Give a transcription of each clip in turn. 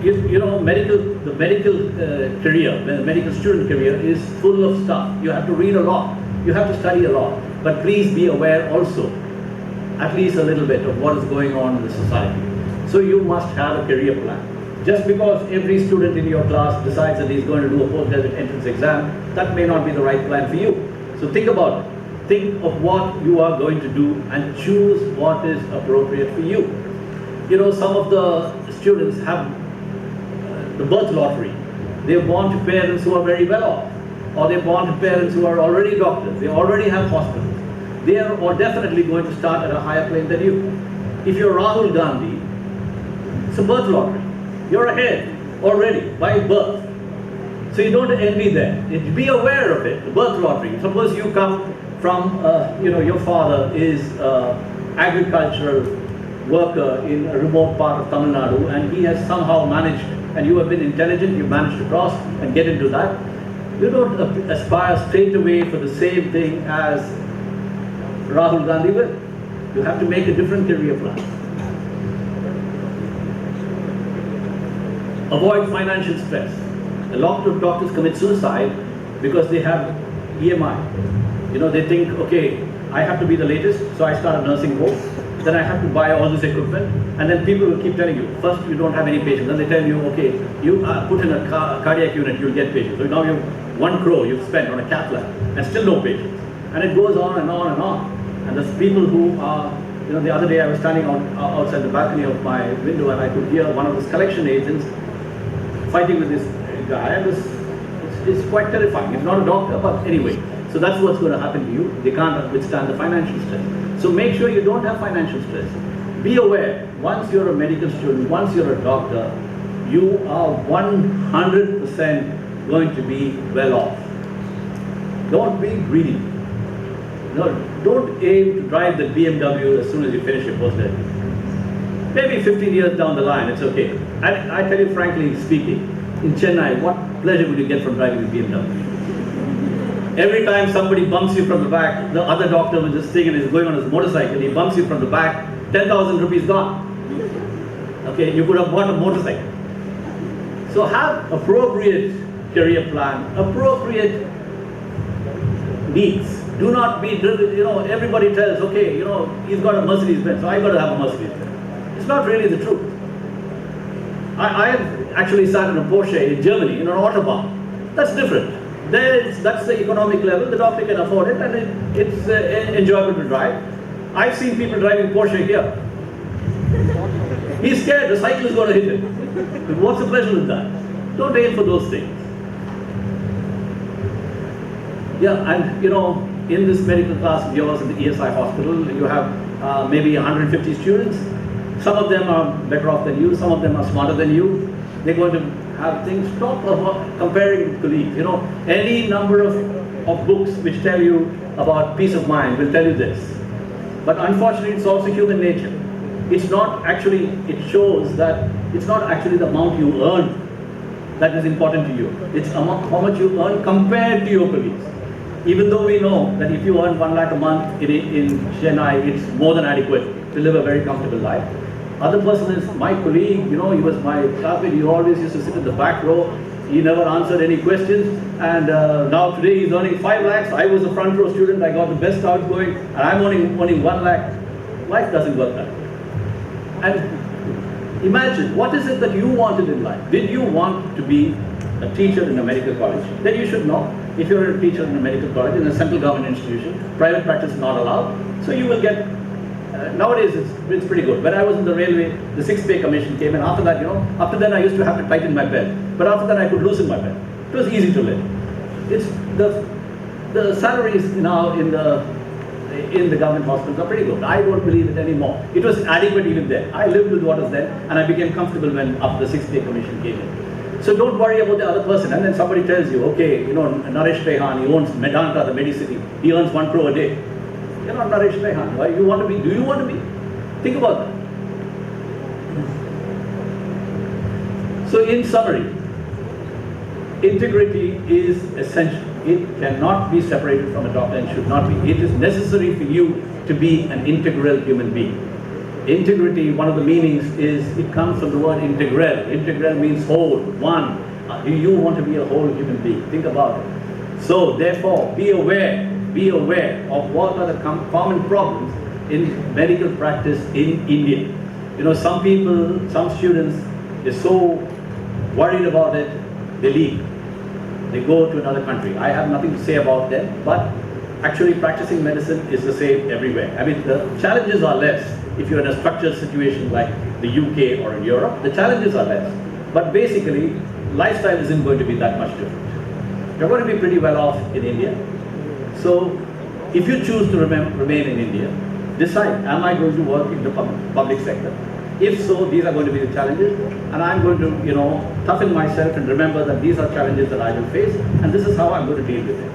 you know, the medical career, the medical student career is full of stuff. You have to read a lot. You have to study a lot. But please be aware also, at least a little bit, of what is going on in the society. So you must have a career plan. Just because every student in your class decides that he's going to do a postgraduate entrance exam, that may not be the right plan for you. So think about it. Think of what you are going to do and choose what is appropriate for you. You know, some of the students have the birth lottery. They're born to parents who are very well off, or they're born to parents who are already doctors. They already have hospitals. They are definitely going to start at a higher plane than you. If you're Rahul Gandhi, it's a birth lottery. You're ahead already by birth. So you don't envy them. Be aware of it, the birth lottery. Suppose you come from, you know, your father is agricultural worker in a remote part of Tamil Nadu, and he has somehow managed, and you have been intelligent, you managed to cross and get into that. You don't aspire straight away for the same thing as Rahul Gandhi will. You have to make a different career plan. Avoid financial stress. A lot of doctors commit suicide because they have EMI. You know, they think, okay, I have to be the latest, so I start a nursing course. Then I have to buy all this equipment, and then people will keep telling you, first you don't have any patients, then they tell you, okay, you put in a cardiac unit, you'll get patients. So now you have 1 crore you've spent on a cath lab, and still no patients. And it goes on and on and on. And there's people who are, you know, the other day I was standing outside the balcony of my window, and I could hear one of his collection agents fighting with this guy, and it's quite terrifying. It's not a doctor, but anyway. So that's what's going to happen to you. They can't withstand the financial stress. So make sure you don't have financial stress. Be aware, once you're a medical student, once you're a doctor, you are 100% going to be well off. Don't be greedy. No, don't aim to drive the BMW as soon as you finish your postgraduate. Maybe 15 years down the line, it's okay. And I tell you frankly speaking, in Chennai, what pleasure would you get from driving the BMW? Every time somebody bumps you from the back, the other doctor was just sitting and is going on his motorcycle, he bumps you from the back, 10,000 rupees gone. Okay, you could have bought a motorcycle. So have appropriate career plan, appropriate needs. Do not be driven, you know, everybody tells, okay, you know, he's got a Mercedes Benz, so I got to have a Mercedes Benz. It's not really the truth. I have actually sat in a Porsche in Germany, in an Autobahn. That's different. That's the economic level, the doctor can afford it, and it's enjoyable to drive. I've seen people driving Porsche here. He's scared, the cycle is going to hit him. But what's the pleasure with that? Don't aim for those things. Yeah, and you know, in this medical class of yours in the ESI hospital, you have maybe 150 students. Some of them are better off than you, some of them are smarter than you. They're going to have things. Stop comparing with colleagues. You know, any number of books which tell you about peace of mind will tell you this. But unfortunately, it's also human nature. It's not actually, it shows that it's not actually the amount you earn that is important to you. It's how much you earn compared to your colleagues. Even though we know that if you earn 1 lakh a month in Chennai, it's more than adequate to live a very comfortable life. Other person is my colleague, you know, he was my classmate, he always used to sit in the back row, he never answered any questions, and now today he's earning 5 lakhs, I was a front row student, I got the best outgoing, and I'm earning 1 lakh. Life doesn't work that way. And imagine, what is it that you wanted in life? Did you want to be a teacher in a medical college? Then you should know. If you're a teacher in a medical college, in a central government institution, private practice is not allowed, so you will get, nowadays it's pretty good. When I was in the railway, the 6th pay commission came, and after that, you know, after then I used to have to tighten my belt, but after that I could loosen my belt. It was easy to live. It's the salaries now in the government hospitals are pretty good. I don't believe it anymore. It was adequate even then. I lived with what was then, and I became comfortable when after the 6th pay commission came in. So don't worry about the other person, and then somebody tells you, okay, you know, Naresh Trehan, he owns Medanta, the Medicity, he earns 1 crore a day. You're not Naresh Trehan. Why you want to be? Do you want to be? Think about that. So in summary, integrity is essential. It cannot be separated from a doctor and should not be. It is necessary for you to be an integral human being. Integrity, one of the meanings is, it comes from the word integral. Integral means whole, one. Do you want to be a whole human being? Think about it. So therefore, be aware of what are the common problems in medical practice in India. You know, some people, some students, they're so worried about it, they leave. They go to another country. I have nothing to say about them, but actually practicing medicine is the same everywhere. I mean, the challenges are less if you're in a structured situation like the UK or in Europe. The challenges are less, but basically, lifestyle isn't going to be that much different. You're going to be pretty well off in India. So, if you choose to remain in India, decide, am I going to work in the public sector? If so, these are going to be the challenges, and I'm going to, you know, toughen myself and remember that these are challenges that I will face, and this is how I'm going to deal with it.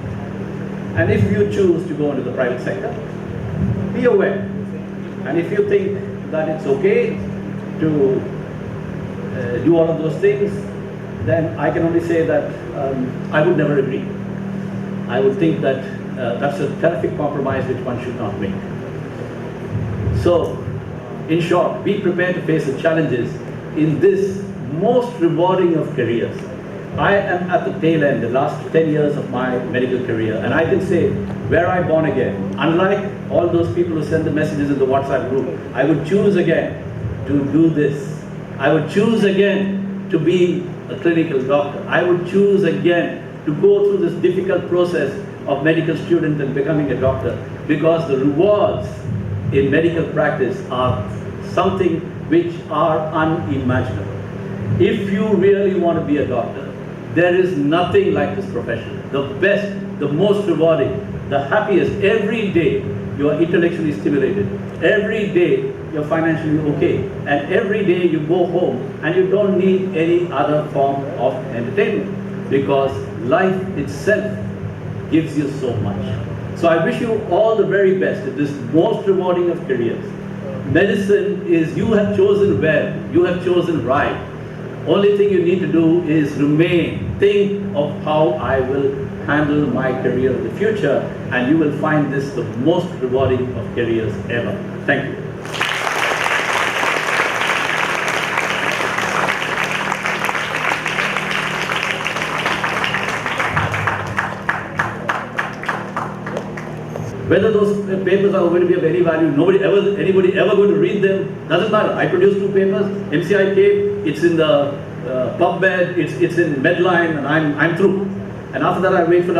And if you choose to go into the private sector, be aware. And if you think that it's okay to do all of those things, then I can only say that I would never agree. I would think that that's a terrific compromise which one should not make. So, in short, be prepared to face the challenges in this most rewarding of careers. I am at the tail end, the last 10 years of my medical career, and I can say, were I born again, unlike all those people who send the messages in the WhatsApp group, I would choose again to do this. I would choose again to be a clinical doctor. I would choose again to go through this difficult process of medical student and becoming a doctor, because the rewards in medical practice are something which are unimaginable. If you really want to be a doctor, there is nothing like this profession. The best, the most rewarding, the happiest. Every day you are intellectually stimulated. Every day you're financially okay. And every day you go home and you don't need any other form of entertainment, because life itself gives you so much. So I wish you all the very best in this most rewarding of careers. Medicine is, you have chosen well, you have chosen right. Only thing you need to do is remain, think of how I will handle my career in the future, and you will find this the most rewarding of careers ever. Thank you. Whether those papers are going to be of any value, anybody ever going to read them, doesn't matter. I produced 2 papers, MCI came, it's in the PubMed, it's in Medline, and I'm through. And after that I wait for